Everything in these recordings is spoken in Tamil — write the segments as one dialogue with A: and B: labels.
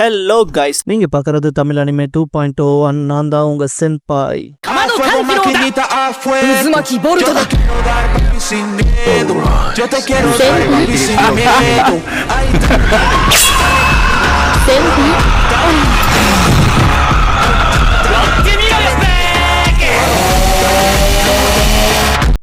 A: ஹலோ கைஸ், நீங்க பார்க்கறது தமிழ் அனிமே 2.0 நான் தான் உங்க சென்பாய்.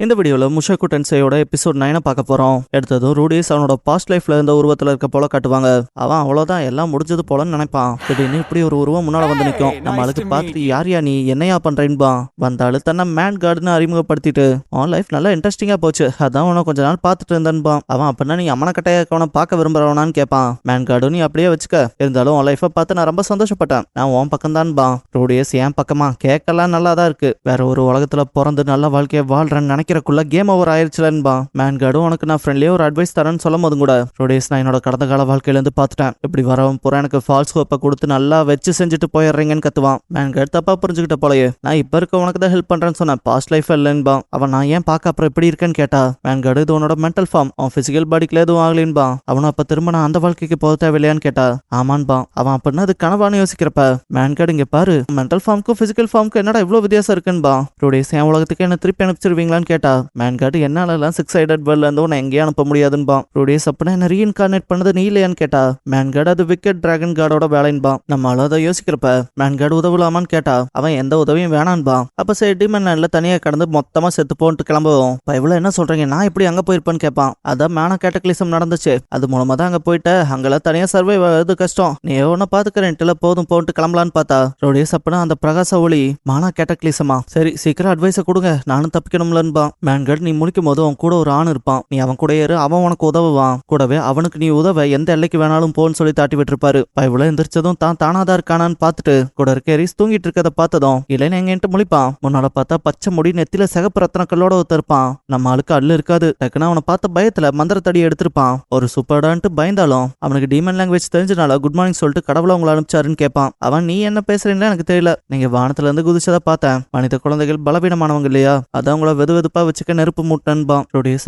A: இந்த வீடியோவில் முஷாக்கு டென்சையோட எபிசோட் 9 பார்க்க போறோம். எடுத்ததும் ரூடிஸ் அவனோட பாஸ்ட் லைஃப்ல இருந்த உருவத்துல இருக்க போல காட்டுவாங்க. அவன் அவ்வளவுதான் எல்லாம் முடிஞ்சது போலன்னு நினைப்பான். திடீர்னு இப்படி ஒரு உருவம் முன்னால வந்து நிற்கும். நம்ம அதுக்கு பார்த்துட்டு யாரியா நீ என்னையா பண்றேன்பா. வந்தாலும் தன்னை மேன் கார்டுன்னு அறிமுகப்படுத்திட்டு அவன் லைஃப் நல்லா இன்ட்ரெஸ்டிங்கா போச்சு, அதான் அவனை கொஞ்ச நாள் பார்த்துட்டு இருந்தேன்பா. அவன் அப்படின்னா நீ அம்மன கட்டையா இருக்கவனை பார்க்க விரும்புறவனான்னு கேட்பான். மேன் கார்டு நீ அப்படியே வச்சுக்க, இருந்தாலும் உன் லைஃபை பார்த்து நான் ரொம்ப சந்தோஷப்பட்டேன். நான் உன் பக்கம் தான்பா. ரூடியஸ் என் பக்கமா கேட்கலாம் நல்லா தான் இருக்கு. வேற ஒரு உலகத்துல பிறந்து நல்ல வாழ்க்கையை வாழ்றேன்னு நினைக்கிறக்குள்ள கேம் ஓவர் ஆயிடுச்சுலன்பா. மேன் கார்டும் உனக்கு நான் ஃப்ரெண்ட்லியே ஒரு அட்வைஸ் தரேன்னு சொல்லும் போதும் கூட ரூடியஸ் நான் என்னோட கடந்த கால வாழ்க்கையில இருந்து பார்த்துட்டேன். இப்படி வரவும் பூரா எனக்கு ஃபால்ஸ் ஹோப்பை கொடுத்து நல்லா வச்சு செஞ்சுட்டு போயிடுறீங்கன்னு கத்துவான். மேன் கார்டு தப்பா புரிஞ்சுக்கிட்ட போலயே நான் இப்ப இருக்க உனக்கு தான் ஹெல்ப் பண்றேன்னு சொன்னேன், பாஸ்ட் லைஃப் இல்லைன்பா. அவன் நான் ஏன் பார்க்க அப்புறம் எப்படி இருக்கேன்னு கேட்டா, மேன் கார்டு இது உன்னோட மென்டல் ஃபார்ம், அவன் பிசிக்கல் பாடிக்குள்ள எதுவும் ஆகலின்பா. அவனும் அப்ப திரும்ப நான் அந்த வாழ்க்கைக்கு போக தேவையில்லையான்னு கேட்டா, ஆமான்பா. அவன் அப்படின்னா அது கனவானு யோசிக்கிறப்ப மேன் கார்டு இங்க பாரு, மென்டல் ஃபார்முக்கும் பிசிக்கல் ஃபார்முக்கும் என்னடா இவ்வளவு வித்தியாசம் இருக்குன்பா. ரூடியஸ் என் உலகத்துக்கு என்ன திருப்பி அனுப்பிச்சிருவீங்களான்னு கேட்டா, மேன் கார்டு என்னால 6 சைடட் வேர்ல்ட்ல இருந்து உன்னை எங்கேயும் அனுப்ப முடியாதுன்பா. ரூடியஸ் அப்படின்னா என்ன ரீஇன்கார்னேட் பண்ணது நீ இல்லையான்னு கேட்டா, மேன் கார்டு அது விக்கெட் டிராகன் கார்டோட வேலைன்பா. நம்மளால அதை யோசிக்கிறப்ப மேன் கார்டு உதவலாமான்னு கேட்டா, அவன் எந்த உதவியும் வேணான்பா. அப்ப சரி டிமன் லேண்ட்ல தனியா கடந்து மொத்தமா செத்து போன்ட்டு கிளம்புவோம். இவ்வளவு என்ன சொல்றீங்க, நான் எப்படி அங்க போயிருப்பேன்னு கேட்பான். அதான் மேனா கேட்டக்லிசம் நடந்துச்சு, அது மூலமா தான் அங்க போயிட்ட, அங்கெல்லாம் தனியா சர்வை ஆகுது கஷ்டம், நீ ஒன்ன பாத்துக்கிறேன்ட்டுல போதும் போன்ட்டு கிளம்பலான்னு பார்த்தா ரூடியஸ் அப்படின்னா அந்த பிரகாச ஒளி மானா கேட்டக்லிசமா. சரி சீக்கிரம் அட்வைஸை கொடுங்க, நானும் தப்பிக்கணும்லன்பா. மேன் கார்டு நீ முடிக்கும் போது அவன் கூட ஒரு ஆண் இருப்பான், நீ அவன் கூட ஏறு, அவன் உனக்கு உதவுவான், கூடவே அவனுக்கு நீ உதவ எந்த எல்லைக்கு வேணாலும் போன்னு சொல்லி தாட்டி விட்டுருப்பாரு. இவ்வளவு எந்திரிச்சதும் தான் தானாதான் இருக்கானான்னு பார்த்துட்டு கூட இருக்க எரிஸ் தூங்கிட்டு இருக்கதை பார்த்ததும் இல்லைன்னு எங்கன்ட்டு முழிப்பான். முன்னால பார்த்தா பச்சை முடி நெத்தில சிகப்பு ரத்தன கல்லோட ஒருத்தருப்பான். நம்ம ஆளுக்கு அல்லு இருக்காது. டக்குன்னு அவனை பார்த்த பயத்துல மந்திரத்தடி எடுத்திருப்பான். ஒரு சூப்பர்டான்ட்டு பயந்தாலும் அவனுக்கு டீமன் லாங்குவேஜ் தெரிஞ்சனால குட் மார்னிங் சொல்லிட்டு கடவுளை உங்களை அனுப்பிச்சாருன்னு கேட்பான். அவன் நீ என்ன பேசுறீங்களா எனக்கு தெரியல, நீங்க வானத்துல இருந்து குதிச்சதை பார்த்தேன், மனித குழந்தைகள் பலவீனமானவங்க இல்லையா, அதான் உங்களை வெது வெதுப்பா வச்சுக்க நெருப்பு மூட்டன்பா.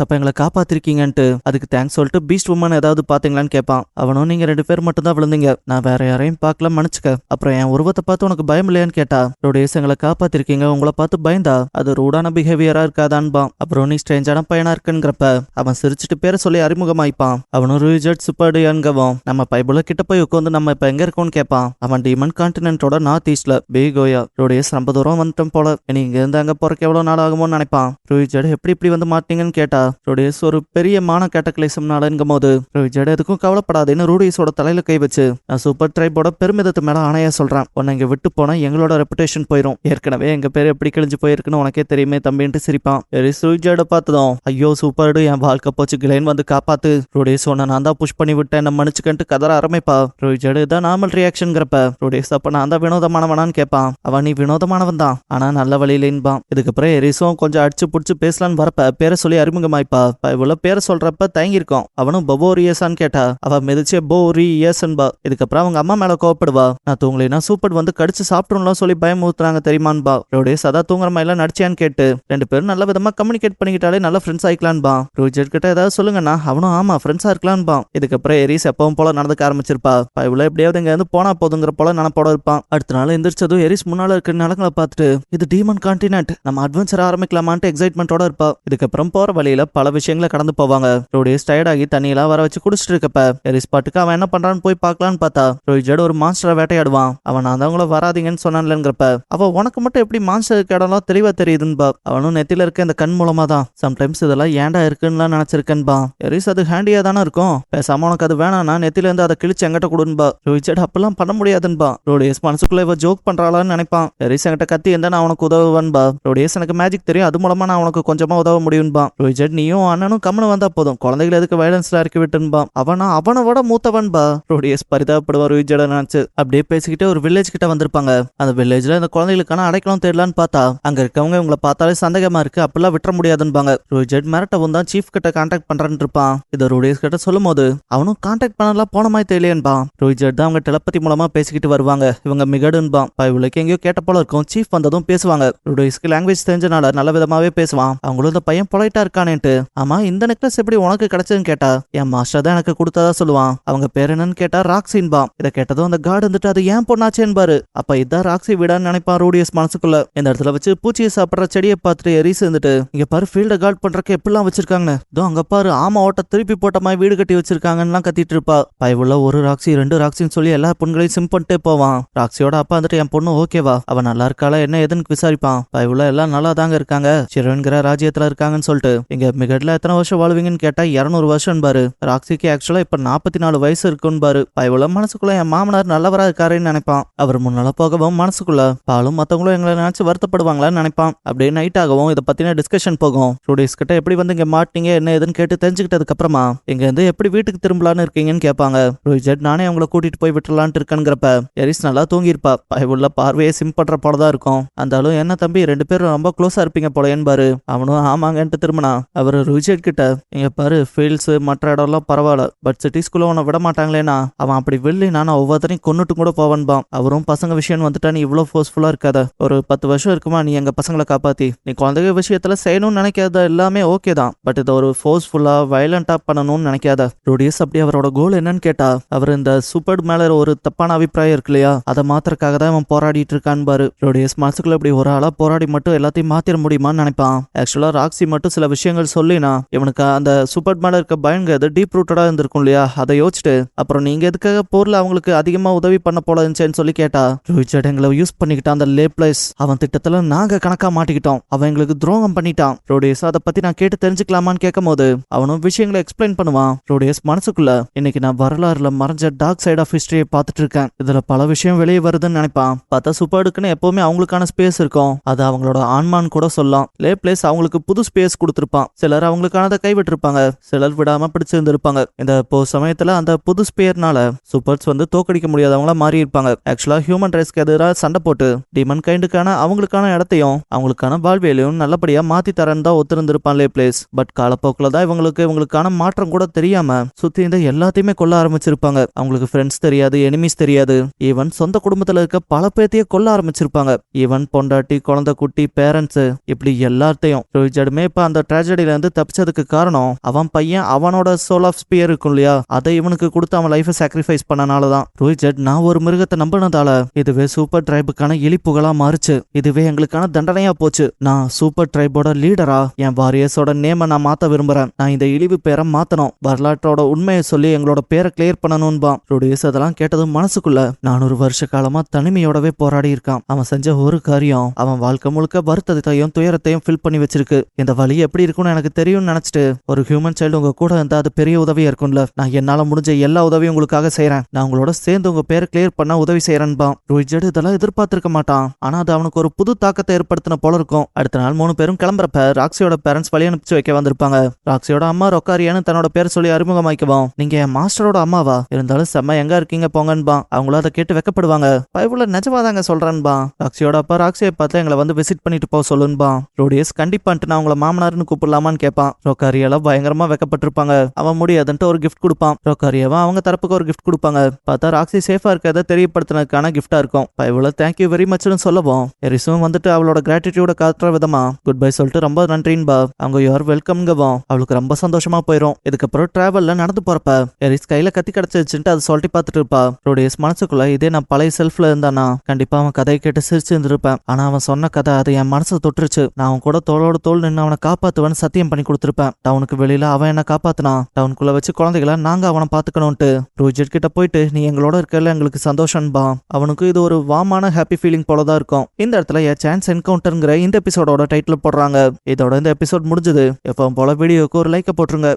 A: அப்ப எங்களை காப்பாத்திருக்கீங்கன்ட்டு அதுக்கு தேங்க்ஸ் சொல்லிட்டு பீஸ்ட் உமன் ஏதாவது பாத்தீங்களான்னு கேட்பான். அவனும் நீங்க 2 பேர் மட்டும் தான் விழுந்தீங்க, நான் வேற யாரையும் பார்க்கல மன்னிச்சுக்க. அப்புறம் என் உருவத்தை பார்த்து உனக்கு பயம் இல்லையான்னு கேட்டா, ரூடியஸ் எங்களை காப்பாத்திருக்கீங்க, உங்களை பார்த்து பயந்தா அது ரூடான பிஹேவியரா இருக்காதான்பா. அப்புறம் நீ ஸ்ட்ரேஞ்சான பையனா இருக்குங்கிறப்ப அவன் சிரிச்சுட்டு பேரை சொல்லி அறிமுகமாயிப்பான். அவனும் ரூஜட் சூப்பர்டியான்கவும் நம்ம பைபிள கிட்ட போய் உட்காந்து நம்ம இப்ப எங்க இருக்கோம்னு கேட்பான். அவன் டீமன் கான்டினென்ட்டோட நார்த் ஈஸ்ட்ல பேகோயா. ரூடியஸ் ரொம்ப தூரம் வந்துட்டோம் போல, நீ இங்க இருந்து அங்க போறக்கு எவ்வளவு நாள் ஆகுமோன்னு நினைப்பான். ரூஜட் எப்படி இப்படி வந்து மாட்டீங்கன்னு கேட்டா, ரூடியஸ் ஒரு பெரிய மான கேட்டக்லிசம்னாலங்கும் போது ரூஜட் எதுக்கும் கவலைப்படாதுன்னு ரூடியஸோட தலையில கை வச்சு நான் சூப்பர் ட்ரைபோட பெருமிதத்து மேல ஆணையா சொல்றேன், உன்னை இங்க விட்டு போனா எங்களோட ரெப்புடேஷன் போயிரும், ஏற்கனவே எங்க பேர் எப்படி கிழிஞ்சு போயிருக்குன்னு உனக்கே தெரியுமே தம்பின்ட்டு சிரிப்பான். ரூஜட பார்த்ததும் ஐயோ சூப்பர்டு என் வாழ்க்கை போச்சு, கிளைன் வந்து காப்பாத்து, ரூடியஸ் உன்னை நான் தான் புஷ் பண்ணி விட்டேன் என்ன மன்னிச்சுக்கன்ட்டு கதற ஆரம்பிப்பா. ரூஜடு தான் நார்மல் ரியாக்ஷன்ங்கிறப்ப ரூடியஸ் அப்ப நான் தான் வினோதமானவனான்னு கேட்பான். அவன் நீ வினோதமானவன் தான் ஆனா நல்ல வழியிலேன்பான். இதுக்கப்புறம் எரிசும் கொஞ்சம் அடிச்சு புடிச்சு பேசலான்னு வரப்ப பேரை சொல்லி அறிமுகமாய்ப்பா. இவ்வளவு பேரை சொல்றப்ப தயங்கிருக்கோம். அவனும் பவோரியஸான்னு கேட்டா அவ மிதிச்சே போரியஸ்ன்பா. இதுக்கப்புறம் அவங்க அம்மா மேல கோவப்படுவா, நான் தூங்கலைன்னா சூப்பர் வந்து கடிச்சு சாப்பிட்டுலாம் சொல்லி பயமுறுத்துறாங்க தெரியுமான்பா. ரூடியஸ் அதான் தூங்குற மாதிரிலாம் நடிச்சியான்னு கேட்டு 2 பேரும் நல்ல விதமா கம்யூனிகேட் பண்ணிக்கிட்டாலே நல்ல ஃப்ரெண்ட்ஸ் ஆயிக்கலான்பா. ரூஜட் கிட்ட ஏதாவது சொல்லுங்கன்னா அவனும் ஆமா ஃப்ரெண்ட்ஸா இருக்கலான்பா. இதுக்கப்புறம் எரிஸ் எப்பவும் போல நடந்துக்க ஆரம்பிச்சிருப்பா. இவ்வளவு எப்படியாவது இங்க இருந்து போனா போதுங்கிற போல நினைப்போட இருப்பான். அடுத்த நாள் எந்திரிச்சதும் எரிஸ் முன்னால இருக்கிற நிலங்களை பார்த்துட்டு இது டீமன் கான்டினென்ட், நம்ம அட்வென்ச்சர் ஆரம்பிக்கலாமான்ட்டு எக்ஸைட்மெண்டோட இருப்பா. இதுக்கப்புறம் போற வழியில பல விஷயங்களை கடந்து போவாங்க. ரூடியஸ் டயர்ட் ஆகி தண்ணியெல்லாம் வர வச்சு குடிச்சிட்டு இருக்கப்ப எரிஸ் பாட்டுக்கு அவன் என்ன பண்றான்னு போய் பார்க்கலான்னு பார்த்தா ரூஜட் ஒரு மான்ஸ்டரை வேட்டையாடுவான். அவன் நான் அவங்கள வராதிங்கன்னு சொன்னான்லங்கிறப்ப அவ உனக்கு மட்டும் எப்படி மான்ஸ்டருக்கு இடம்லாம் தெளிவா தெரியுதுன்பா. அவனும் நெத்தில இருக்க இந்த கண் மூலமா தான் சம்டைம்ஸ் இதெல்லாம் ஏண்டா இருக்குன்னு நினைச்சிருக்கேன்பா. எரிஸ் அது ஹேண்டியா தானே இருக்கும், பேசாம உனக்கு அது வேணாம்னா நெத்தில இருந்து அதை கிழிச்சு எங்கிட்ட கொடுன்பா. ரூஜட் அப்பெல்லாம் பண்ண முடியாதுன்பா. ரூடியஸ் மனசுக்குள்ள இவ ஜோக் பண்றாளான்னு நினைப்பான். எரிஸ் என்கிட்ட கத்தி இருந்தா நான் உனக்கு உதவுவேன்பா. ரூடியஸ் எனக்கு மேஜிக் தெரியும், அது மூலமா நான் உனக்கு கொஞ்சமா உதவ முடியும்பா. ரூஜட் நீயும் அண்ணனும் கம்மனு வந்தா போதும், குழந்தைகள் எதுக்கு வயலன்ஸ்ல இறக்கி விட்டுன்பா. அவனை விட மூத்தவன்பா. ரூடியஸ் பரிதாபப்படுவார் ரூஜட நினைச்சு. அப்படியே பேசிக்கிட்டே ஒரு வில்லேஜ் கிட்ட வந்திருப்பாங்க. அந்த வில்லேஜ்ல இந்த குழந்தைகளுக்கான அடைக்கலம் தேடலான்னு பார்த்தா அங்க இருக்கவங்க இவங்களை பார்த்தாலே சந்தேகமா இருக்கு, அப்பெல்லாம் விட்டுற முடியாதுன்பாங்க. ரூஜட் மிரட்டவும் தான் சீஃப் கிட்ட கான்டாக்ட் பண்றேன்னு இருப்பான். இதை ரூடியஸ் கிட்ட சொல்லும் போது அவனும் கான்டாக்ட் பண்ணலாம் போன மாதிரி தெரியலேன்பா. ரூஜட் தான் அவங்க டெலபதி மூலமா பேசிக்கிட்டு வருவாங்க. இவங்க மிகடுன்பா. இவளுக்கு எங்கேயோ கேட்ட போல இருக்கும். சீஃப் வந்ததும் பேசுவாங்க. ரூடியஸ்க்கு லாங்குவேஜ் தெரிஞ்சனால நல்ல விதமாவே பேச பேசுவான். அவங்களும் இந்த பையன் பொலைட்டா இருக்கானேன்ட்டு. ஆமா இந்த நெக்லஸ் எப்படி உனக்கு கிடைச்சதுன்னு கேட்டா என் மாஸ்டர் தான் எனக்கு கொடுத்ததா சொல்லுவான். அவங்க பேர் என்னன்னு கேட்டா ராக்ஸின்பா. இதை கேட்டதும் அந்த கார்டு வந்துட்டு அது ஏன் பொண்ணாச்சேன்பாரு. அப்ப இதான் ராக்ஸி வீடான்னு நினைப்பான் ரூடியஸ் மனசுக்குள்ள. இந்த இடத்துல வச்சு பூச்சியை சாப்பிடுற செடியை பார்த்துட்டு எரிஸ் இருந்துட்டு இங்க பாரு ஃபீல்ட கார்டு பண்றதுக்கு எப்படிலாம் வச்சிருக்காங்க. இதோ அங்க பாரு ஆமா ஓட்ட திருப்பி போட்ட மாதிரி வீடு கட்டி வச்சிருக்காங்கன்னு கத்திட்டு இருப்பா. பயவுள்ள ஒரு ராக்ஸி 2 ராக்ஸின்னு சொல்லி எல்லா பொண்களையும் சிம் பண்ணிட்டே போவான். ராக்ஸியோட அப்பா வந்துட்டு என் பொண்ணு ஓகேவா அவ நல்லா இருக்காளா என்ன எதுன்னு விசாரிப்பான். பயவுள்ள எல்லாம் நல்லா தாங்க இருக்காங்க சிறுவன்கிற ராஜ்யத்துல இருக்காங்கன்னு சொல்லிட்டு இங்க மிகட்ல எத்தனை வருஷம் வாழ்வீங்கன்னு கேட்டா 200 வருஷம் பாரு. ராக்ஸிக்கு ஆக்சுவலா இப்ப 44 வயசு இருக்குன்னு பாரு. பயவுள்ள மனசுக்குள்ள என் மாமனார் நல்லவரா இருக்காருன்னு நினைப்பான். அவர் முன்னால போகவும் மனசுக்குள்ள பாலும் மத்தவங்களும் எங்களை நினைச்சு வருத்தப்படுவாங்களான்னு நினைப்பான். அப்படியே நைட் ஆகவும் இதை பத்தின டிஸ்கஷன் போகும். ரூடிஸ் கிட்ட எப்படி வந்து இங்க மாட்டீங்க என்ன எதுன்னு கேட்டு தெரிஞ்சுக்கிட்டதுக்கு அப்புறமா இங்க இருந்து எப்படி வீட்டுக்கு திரும்பலான்னு இருக்கீங்கன்னு கேட்பாங்க. ரோஹித் நானே அவங்கள கூட்டிட்டு போய் விட்டுலான்ட்டு இருக்கேங்கிறப்ப எரிஸ் நல்லா தூங்கிருப்பா. பயவுள்ள பார்வையை சிம் பண்ற போலதான் இருக்கும். அந்தாலும் என்ன தம்பி 2 பேரும் ரொம்ப க்ளோஸா இருப்பீங்க போலன்னு பாரு. அவனும் ஆமாங்கன்ட்டு திரும்பினா அவர் ருஜெட் கிட்ட இங்க பாரு ஃபீல்ட்ஸ் மற்ற இடம்லாம் பரவாயில்ல பட் சிட்டிஸ்குள்ள உன்னை விட மாட்டாங்களேனா அவன் அப்படி வெளியே நான் ஒவ்வொருத்தரையும் கொன்னுட்டு கூட போவன்பான். அவரும் பசங்க விஷயம் வந்துட்டா நீ இவ்வளவு ஃபோர்ஸ்ஃபுல்லா இருக்காத ஒரு 10 வருஷம் இருக்குமா நீ எங்க பசங்களை காப்பாத்தி நீ குழந்தைங்க விஷயத்துல செய்யணும்னு நினைக்காத எல்லாமே ஓகே தான் பட் இதை ஒரு ஃபோர்ஸ்ஃபுல்லா வயலண்டா பண்ணணும்னு நினைக்காத. ரூடியஸ் அப்படி அவரோட கோல் என்னன்னு கேட்டா அவர் இந்த சூப்பர் மேல ஒரு தப்பான அபிப்பிராயம் இருக்கு இல்லையா அதை மாத்திரக்காக தான் அவன் போராடிட்டு இருக்கான் பாரு. ரூடியஸ் மனசுக்குள்ள இப்படி ஒரு ஆளா போராடி மட்டும் எல்லாத்தையும் மாத்திர முடியுமான்னு நினைப்பான். ஆக்சுவலா ராக்ஸி மட்டும் சில விஷயங்கள் சொல்லினா இவனுக்கு அந்த சூப்பர் மேல இருக்க பயங்க டீப் ரூட்டடா இருந்திருக்கும் இல்லையா அதை யோசிச்சுட்டு அப்புறம் நீங்க எதுக்காக போர்ல அவங்களுக்கு அதிகமா உதவி பண்ண போல இருந்துச்சுன்னு சொல்லி கேட்டா ரோஹித் எங்களை யூஸ் பண்ணிக்கிட்டான் அந்த லேப்ளேஸ் அவன் திட்டத்துல நாங்க கணக்கா மாட்டிக்கிட்டோம் அவன் எங்களுக்கு துரோகம் பண்ணிட்டான். ரோடியஸ் அதை பத்தி நான் கேட்டு தெரிஞ்சுக்கலாமான்னு கேட்கும் போது அவனும் விஷயங்களை எக்ஸ்பிளைன் பண்ணுவான். ரோடியஸ் மனசுக்குள்ள இன்னைக்கு நான் வரலாறுல மறைஞ்ச டார்க் சைட் ஆஃப் ஹிஸ்டரியை பார்த்துட்டு இருக்கேன் இதுல பல விஷயம் வெளியே வருதுன்னு நினைப்பான். பார்த்தா சூப்பர்டுக்குன்னு எப்பவுமே அவங்களுக்கான ஸ்பேஸ் இருக்கும் அது அவங்களோட ஆன்மான்னு கூட சொல்லலாம். லேப்ளேஸ் அவங்களுக்கு புது ஸ்பேஸ் கொடுத்திருப்பான். சிலர் அவங்களுக்கானதை கைவிட்டிருப்பாங்க சிலர் விடாம பிடிச்சிருந்திருப்பாங்க. இந்த சமயத்துல அந்த புது ஸ்பேர்னால சூப்பர்ஸ் வந்து தோக்கடிக்க முடியாதவங்களா மாறி இருப்பாங்க. ஆக்சுவலா ஹியூமன் ரைஸ்க்கு எதிராக சண்டை போட்டு டிமன் கைண்டுக்கான அவங்களுக்கான இடத்தையும் அவங்களுக்கான வாழ்வியலையும் நல்லபடியா மாத்தி தரேன்னு தான் ஒத்துருந்திருப்பான் லேப்ளேஸ். பட் காலப்போக்கில் தான் இவங்களுக்கான மாற்றம் கூட தெரியாம சுத்தி இந்த எல்லாத்தையுமே கொல்ல ஆரம்பிச்சிருப்பாங்க. அவங்களுக்கு ஃப்ரெண்ட்ஸ் தெரியாது எனிமீஸ் தெரியாது ஈவன் சொந்த குடும்பத்துல இருக்க பல பேர்த்தையே கொல்ல ஆரம்பிச்சிருப்பாங்க. ஈவன் பொண்டாட்டி குழந்தை குட்டி பேரண்ட்ஸ் இப்படி எல்லாத்தையும். ரோஹிஜடுமே இப்ப அந்த ட்ராஜடில இருந்து தப்பிச்சதுக்கு காரணம் அவன் பையன் அவனோட சோல் ஆஃப் ஸ்பியர் இருக்கும் இல்லையா அதை இவனுக்கு கொடுத்து அவன் லைஃபை சாக்ரிஃபைஸ் பண்ணனாலதான். ரோஹிஜட் நான் ஒரு மிருகத்தை நம்பினதால இதுவே சூப்பர் ட்ரைபுக்கான இழிப்புகளா மாறுச்சு இதுவே எங்களுக்கான தண்டனையா போச்சு. நான் சூப்பர் ட்ரைபோட லீடரா என் வாரியர்ஸோட நேம நான் மாத்த விரும்புறேன். நான் இந்த இழிவு பேரை மாத்தணும் வரலாற்றோட உண்மையை சொல்லி எங்களோட பேரை கிளியர் பண்ணணும்பா. ரோடியஸ் அதெல்லாம் கேட்டதும் மனசுக்குள்ள 400 வருஷ காலமா தனிமையோடவே போராடி இருக்கான். அவன் செஞ்ச ஒரு காரியம் அவன் வாழ்க்கை முழுக்க வருத்தத்தையும் துயரத்தையும் ஃபில் பண்ணி வச்சிருக்கு. இந்த வழி எப்படி இருக்கும்னு எனக்கு தெரியும்னு நினைச்சிட்டு ஒரு ஹியூமன் சைல்டு உங்க கூட இருந்தா அது பெரிய உதவியா இருக்கும்ல. நான் என்னால முடிஞ்ச எல்லா உதவியும் உங்களுக்காக செய்யறேன். நான் உங்களோட சேர்ந்து உங்க பேரை கிளியர் பண்ண உதவி செய்யறேன்பா. ரோஹிஜட் இதெல்லாம் எதிர்பார்த்திருக்க மாட்டான். ஆனா அது அவனுக்கு ஒரு புது தாக்கத்தை ஏற்படுத்தின போல இருக்கும். அடுத்த நாள் 3 பேரும் கிளம்புறப்ப ராக்ஸியோட பேரண்ட்ஸ் வழி அனுப்பிச்சு வைக்க வந்திருப்பாங்க. ராக்ஸியோட அம்மா ரொக்காரியான்னு தன்னோட பேர் சொல்லி அறிமுகமாக்குவோம். நீங்க என் மாஸ்டரோட அம்மாவா இருந்தாலும் செம்ம எங்க இருக்கீங்க போங்கன்பா. அவங்களும் அதை கேட்டு வைக்கப்படுவாங்க. பைபிள்ல நிஜமாதாங்க சொல்றேன்பா. ராக்ஸியோட அப்பா ராக்ஸியை பார்த்து எங்களை வந்து விசிட் பண்ணிட்டு போக சொல்லுன்பா. ரோடியஸ் கண்டிப்பான்ட்டு நான் உங்களை மாமனார்னு கூப்பிடலாமான்னு கேட்பான். ரொக்காரியால பயங்கரமா வைக்கப்பட்டிருப்பாங்க. அவன் முடியாதுன்ட்டு ஒரு கிஃப்ட் கொடுப்பான். ரொக்காரியாவா அவங்க தரப்புக்கு ஒரு கிஃப்ட் கொடுப்பாங்க. பார்த்தா ராக்ஸி சேஃபா இருக்கிறத தெரியப்படுத்தினதுக்கான கிஃப்டா இருக்கும். பைபிள்ல தேங்க்யூ வெரி மச்னு சொல்லவும் எரிசும் வந்துட்டு அவளோட கிராட்டிடியூட காட்டுற விதமா குட் பை சொல்லிட்டு ரொம்ப நன்றின்பா. அவங்க யூஆர் வெல்கம்ங்கவும் அவளுக்கு ரொம்ப சந்தோஷமா போயிடும். இதுக்கப்புறம் டிராவல்ல நடந்து போறப்ப எரிஸ் கையில கத்தி கிடைச்சிருச்சுட்டு அதை சொல்லிட்டு பார்த்துட்டு இருப்பா. ரோடியஸ் மனசுக்குள்ள இதே நான் பழைய செல்ஃப்ல இருந்தானா கண்டிப்பா அவன் கதையை கேட்டு சிரிச்சு இருந்திருப்பேன். ஆனா அவன் சொன்ன கதை அது என் மனசை தொட்டுருச்சு. நான் அவன் கூட தோளோட தோல் நின்று அவனை காப்பாத்துவேன்னு சத்தியம் பண்ணி கொடுத்துருப்பேன். டவுனுக்கு வெளியில அவன் என்ன காப்பாத்தினா டவுனுக்குள்ள வச்சு குழந்தைகளை நாங்க அவனை பாத்துக்கணும்ட்டு ரோஹிஜட் கிட்ட போயிட்டு நீ எங்களோட இருக்கல எங்களுக்கு சந்தோஷம்பா. அவனுக்கு இது ஒரு வாமான ஹாப்பி ஃபீலிங் போலதான் இருக்கும். இந்த இடத்துல ஏ சான்ஸ் என்கவுண்டர்ங்கிற இந்த எபிசோடோட டைட்டில் போடுறாங்க. இதோட இந்த எபிசோட் முடிஞ்சது. எப்பவும் போல வீடியோக்கு ஒரு லைக் போட்டுருங்க.